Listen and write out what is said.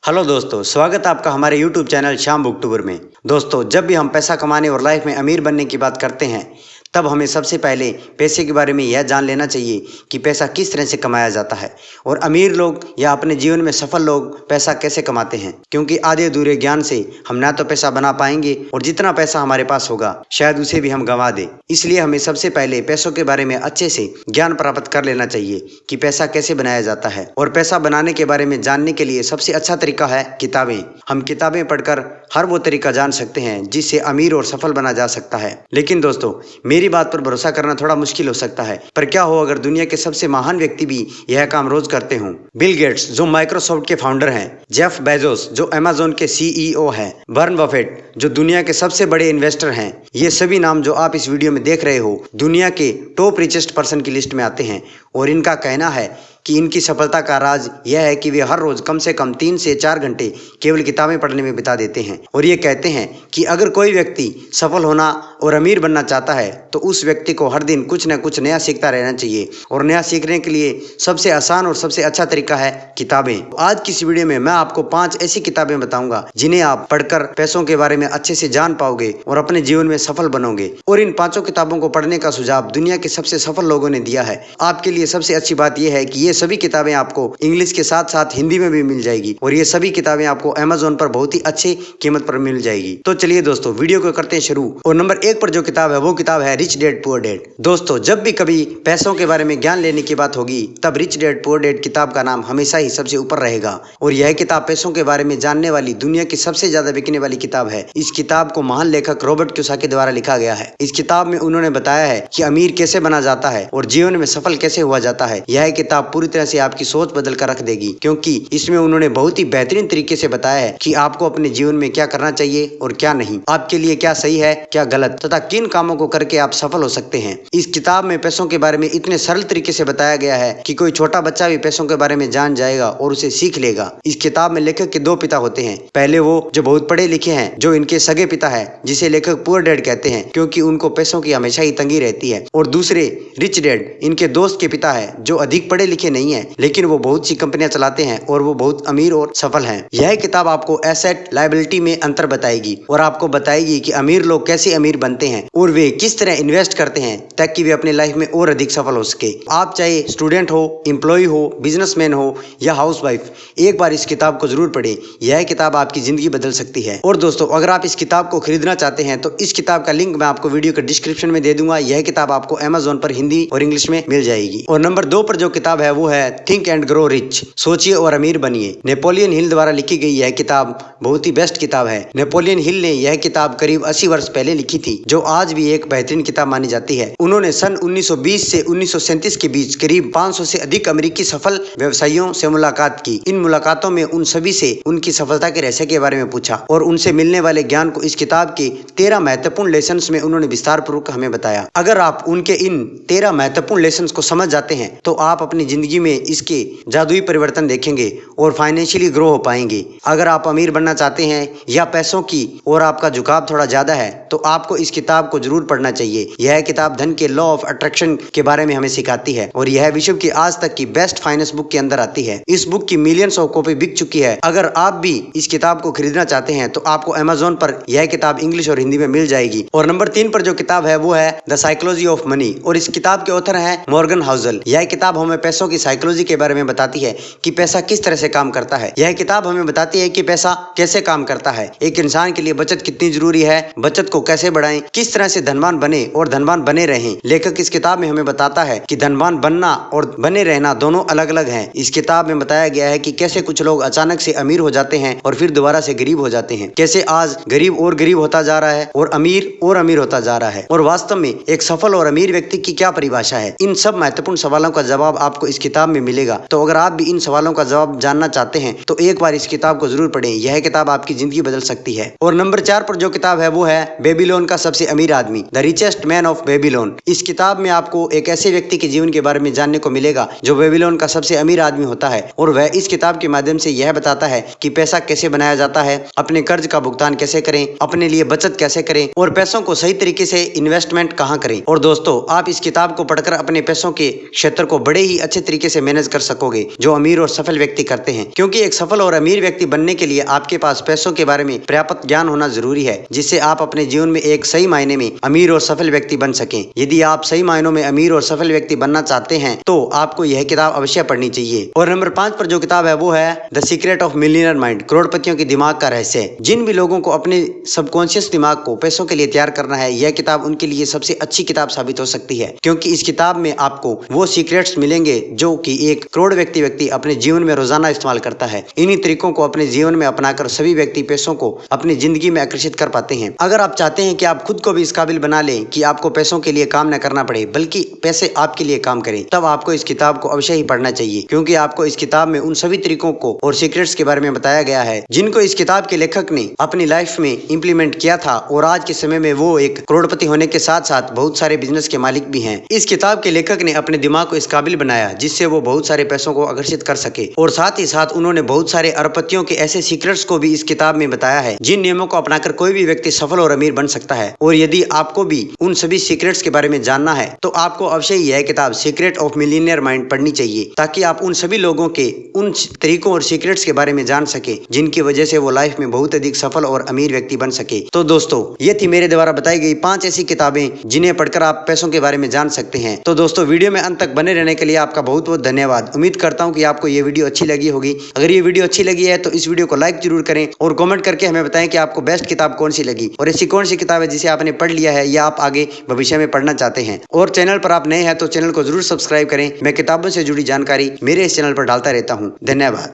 Hello दोस्तों, स्वागत है आपका हमारे YouTube चैनल श्याम बुकटूबर में। दोस्तों, जब भी हम पैसा कमाने और लाइफ में अमीर बनने की बात करते हैं तब हमें सबसे पहले पैसे के बारे में यह जान लेना चाहिए कि पैसा किस तरह से कमाया जाता है और अमीर लोग या अपने जीवन में सफल लोग पैसा कैसे कमाते हैं। क्योंकि आधे अधूरे ज्ञान से हम ना तो पैसा बना पाएंगे और जितना पैसा हमारे पास होगा शायद उसे भी हम गंवा दें। इसलिए हमें सबसे पहले पैसों के बारे में अच्छे से ज्ञान प्राप्त कर लेना चाहिए कि पैसा कैसे बनाया जाता है। और पैसा बनाने के बारे में जानने के लिए सबसे अच्छा तरीका है किताबें। हम किताबें पढ़कर हर वो तरीका जान सकते हैं जिससे अमीर और सफल बना जा सकता है। लेकिन दोस्तों, मेरी बात पर भरोसा करना थोड़ा मुश्किल हो सकता है, पर क्या हो अगर दुनिया के सबसे महान व्यक्ति भी यह काम रोज करते हों। बिल गेट्स जो माइक्रोसॉफ्ट के फाउंडर हैं, जेफ बेजोस जो अमेज़न के सीईओ हैं, वॉरेन बफेट जो दुनिया के सबसे बड़े इन्वेस्टर हैं, ये सभी नाम जो आप इस वीडियो में देख रहे हो दुनिया के टॉप रिचेस्ट पर्सन की लिस्ट में आते हैं। और इनका कहना है कि इनकी सफलता का राज यह है कि वे हर रोज कम से कम 3 से 4 घंटे केवल किताबें पढ़ने में बिता देते हैं। और ये कहते हैं कि अगर कोई व्यक्ति सफल होना और अमीर बनना चाहता है तो उस व्यक्ति को हर दिन कुछ न कुछ नया सीखता रहना चाहिए। और नया सीखने के लिए सबसे आसान और सबसे अच्छा तरीका है किताबें। आज की इस वीडियो में मैं आपको 5 ऐसी किताबें बताऊंगा जिन्हें आप पढ़कर पैसों के बारे में अच्छे से जान पाओगे और अपने जीवन में सफल बनोगे। और इन 5 किताबों को पढ़ने का सुझाव दुनिया के सबसे सफल लोगों ने दिया है। आपके लिए सबसे अच्छी बात यह है कि ये सभी किताबें आपको इंग्लिश के साथ साथ हिंदी में भी मिल जाएगी और ये सभी किताबें आपको अमेज़न पर बहुत ही अच्छी कीमत पर मिल जाएगी। तो चलिए दोस्तों, वीडियो को करते हैं शुरू। और नंबर 1 पर जो किताब है वो किताब है रिच डैड पुअर डैड। दोस्तों, जब भी कभी पैसों के बारे में ज्ञान लेने की बात होगी तब रिच डैड पुअर डैड किताब का नाम हमेशा ही सबसे ऊपर रहेगा। और यह किताब पैसों के बारे में जानने वाली दुनिया की सबसे ज्यादा बिकने वाली किताब है। इस किताब को महान लेखक रॉबर्ट कियोसाकी द्वारा लिखा गया है। इस किताब में उन्होंने बताया है कि अमीर कैसे बना जाता है और जीवन में सफल कैसे हुआ जाता है। यह किताब पूरी तरह से आपकी सोच बदल कर रख देगी, क्योंकि इसमें उन्होंने बहुत ही बेहतरीन तरीके से बताया है कि आपको अपने जीवन में क्या करना चाहिए और क्या नहीं, आपके लिए क्या सही है क्या गलत, तथा किन कामों को करके आप सफल हो सकते हैं। इस किताब में पैसों के बारे में इतने सरल तरीके से बताया गया है कि कोई छोटा बच्चा भी पैसों के बारे में जान जाएगा और उसे सीख लेगा। इस किताब में लेखक के 2 पिता होते हैं। पहले वो जो बहुत पढ़े लिखे हैं, जो इनके सगे पिता है, जिसे लेखक पुअर डैड कहते हैं क्योंकि उनको पैसों की हमेशा ही तंगी रहती है। और दूसरे रिच डैड इनके दोस्त के पिता है, जो अधिक पढ़े लिखे नहीं है लेकिन वो बहुत सी कंपनियां चलाते हैं और वो बहुत अमीर और सफल हैं। यह किताब आपको एसेट लायबिलिटी में अंतर बताएगी और आपको बताएगी कि अमीर लोग कैसे अमीर बनते हैं और वे किस तरह इन्वेस्ट करते हैं ताकि वे अपनी लाइफ में और अधिक सफल हो सके। आप चाहे स्टूडेंट हो, एम्प्लॉय हो, बिजनेसमैन हो या हाउसवाइफ, एक बार इस किताब को जरूर पढ़ें। यह किताब आपकी जिंदगी बदल सकती है। और दोस्तों, अगर आप इस किताब को खरीदना चाहते हैं तो इस किताब का लिंक मैं आपको वीडियो के डिस्क्रिप्शन में दे दूंगा। यह किताब आपको अमेज़न पर हिंदी और इंग्लिश में मिल जाएगी। और नंबर 2 पर जो किताब है वो है थिंक एंड ग्रो रिच, सोचिए और अमीर बनिए। नेपोलियन हिल द्वारा लिखी गई यह किताब बहुत ही बेस्ट किताब है। नेपोलियन हिल ने यह किताब करीब 80 वर्ष पहले लिखी थी, जो आज भी एक बेहतरीन किताब मानी जाती है। उन्होंने सन 1920 से 1937 के बीच करीब 500 से अधिक अमेरिकी सफल व्यवसायियों से मुलाकात की। इन मुलाकातों में उन सभी से उनकी सफलता के रहस्य के बारे में पूछा और उनसे मिलने वाले ज्ञान को इस किताब के 13 महत्वपूर्ण लेसन्स में उन्होंने विस्तार पूर्वक हमें बताया। अगर आप उनके इन 13 महत्वपूर्ण लेसन्स को समझ जाते हैं तो आप अपनी जिंदगी में इसके जादुई परिवर्तन देखेंगे और फाइनेंशियली ग्रो हो पाएंगे। अगर आप अमीर बनना चाहते हैं या पैसों की और आपका झुकाव थोड़ा ज्यादा है तो आपको इस किताब को जरूर पढ़ना चाहिए। यह किताब धन के लॉ ऑफ अट्रैक्शन के बारे में हमें सिखाती है और यह विश्व की आज तक की बेस्ट फाइनेंस बुक के अंदर आती है। इस बुक की मिलियंस ऑफ कॉपी बिक चुकी है। अगर आप भी इस किताब को खरीदना चाहते हैं तो आपको अमेज़न पर यह किताब इंग्लिश और हिंदी में मिल जाएगी। और नंबर 3 पर जो किताब है वो है द साइकोलॉजी ऑफ मनी और इस किताब के ऑथर है मॉर्गन हाउसल। यह किताब हमें पैसों की साइकोलॉजी के बारे में बताती है कि पैसा किस तरह से काम करता है। यह किताब हमें बताती है कि पैसा कैसे काम करता है, एक इंसान के लिए बचत कितनी जरूरी है, बचत को कैसे बढ़ाएं, किस तरह से धनवान बने और धनवान बने रहें। लेखक इस किताब में हमें बताता है कि धनवान बनना और बने रहना दोनों अलग अलग हैं। इस किताब में बताया गया है कि कैसे कुछ लोग अचानक से अमीर हो जाते हैं और फिर दोबारा से गरीब हो जाते हैं, कैसे आज गरीब और गरीब होता जा रहा है और अमीर होता जा रहा है, और वास्तव में एक सफल और अमीर व्यक्ति की क्या परिभाषा है। इन सब महत्वपूर्ण सवालों का जवाब आपको इस किताब में मिलेगा। तो अगर आप भी इन सवालों का जवाब जानना चाहते हैं तो एक बार इस किताब को जरूर पढ़ें। यह किताब आपकी जिंदगी बदल सकती है। और नंबर 4 पर जो किताब है वो है बेबीलोन का सबसे अमीर आदमी, the richest man of Babylon. इस किताब में आपको एक ऐसे व्यक्ति के जीवन के बारे में जानने को मिलेगा जो बेबीलोन का सबसे अमीर आदमी होता है और वह इस किताब के माध्यम से यह बताता है कि पैसा कैसे बनाया जाता है, अपने कर्ज का भुगतान कैसे करें, अपने लिए बचत कैसे करें और पैसों को सही तरीके से इन्वेस्टमेंट कहां करें। और दोस्तों, आप इस किताब को पढ़कर अपने पैसों के क्षेत्र को बड़े ही अच्छे तरीके से मैनेज कर सकोगे जो अमीर और सफल व्यक्ति करते हैं, क्योंकि एक सफल और अमीर व्यक्ति बनने के लिए आपके पास पैसों के बारे में पर्याप्त ज्ञान होना जरूरी है, जिससे आप अपने जीवन में एक सही मायने में अमीर और सफल व्यक्ति बन सकें। यदि आप सही मायनों में अमीर और सफल व्यक्ति बनना चाहते हैं तो आपको यह किताब अवश्य पढ़नी चाहिए। और नंबर 5 पर जो किताब है वो है the secret of millionaire mind, करोड़पतियों के दिमाग का रहस्य। जिन भी लोगों को अपने सबकॉन्शियस दिमाग को पैसों के लिए तैयार करना है, यह किताब उनके लिए सबसे अच्छी किताब साबित हो सकती है, क्योंकि इस किताब में आपको वो सीक्रेट्स मिलेंगे जो कि एक करोड़ व्यक्ति अपने जीवन में रोजाना इस्तेमाल करता है। इन्हीं तरीकों को अपने जीवन में अपनाकर सभी व्यक्ति पैसों को अपनी जिंदगी में आकर्षित कर पाते हैं। अगर आप चाहते हैं कि आप खुद को भी इस काबिल बना लें कि आपको पैसों के लिए काम न करना पड़े बल्कि पैसे आपके लिए काम करें, तब आपको इस किताब को अवश्य ही पढ़ना चाहिए, क्योंकि आपको इस किताब में उन सभी तरीकों को और सीक्रेट्स के बारे में बताया गया है जिनको इस किताब के लेखक ने अपनी लाइफ में इंप्लीमेंट किया था और आज के समय में वो एक करोड़पति होने के साथ साथ बहुत सारे बिजनेस के मालिक भी हैं। इस किताब के लेखक ने अपने दिमाग को इस काबिल बनाया जिससे वो बहुत सारे पैसों को आकर्षित कर सके और साथ ही साथ उन्होंने बहुत सारे अरबपतियों के ऐसे सीक्रेट्स को भी इस किताब में बताया है जिन नियमों को अपनाकर कोई भी व्यक्ति सफल और अमीर बन सकता है। और यदि आपको भी उन सभी सीक्रेट्स के बारे में जानना है तो आपको अवश्य ही यह किताब सीक्रेट ऑफ मिलियनियर माइंड पढ़नी चाहिए, ताकि आप उन सभी लोगों के उन तरीकों और सीक्रेट्स के बारे में जान सके जिनकी वजह से वो लाइफ में बहुत अधिक सफल और अमीर व्यक्ति बन सके। तो दोस्तों, ये थी मेरे द्वारा बताई गई 5 ऐसी किताबें जिन्हें पढ़कर आप पैसों के बारे में जान सकते हैं। तो दोस्तों, वीडियो में अंत तक बने रहने के लिए आपका बहुत बहुत धन्यवाद। उम्मीद करता हूँ कि आपको ये वीडियो अच्छी लगी होगी। अगर ये वीडियो अच्छी लगी है तो इस वीडियो को लाइक जरूर करें और कमेंट करके हमें बताएं कि आपको बेस्ट किताब कौन सी लगी और ऐसी कौन सी किताब है जिसे आपने पढ़ लिया है या आप आगे भविष्य में पढ़ना चाहते हैं। और चैनल पर आप नए हैं तो चैनल को जरूर सब्सक्राइब करें। मैं किताबों से जुड़ी जानकारी मेरे इस चैनल पर डालता रहता हूँ। धन्यवाद।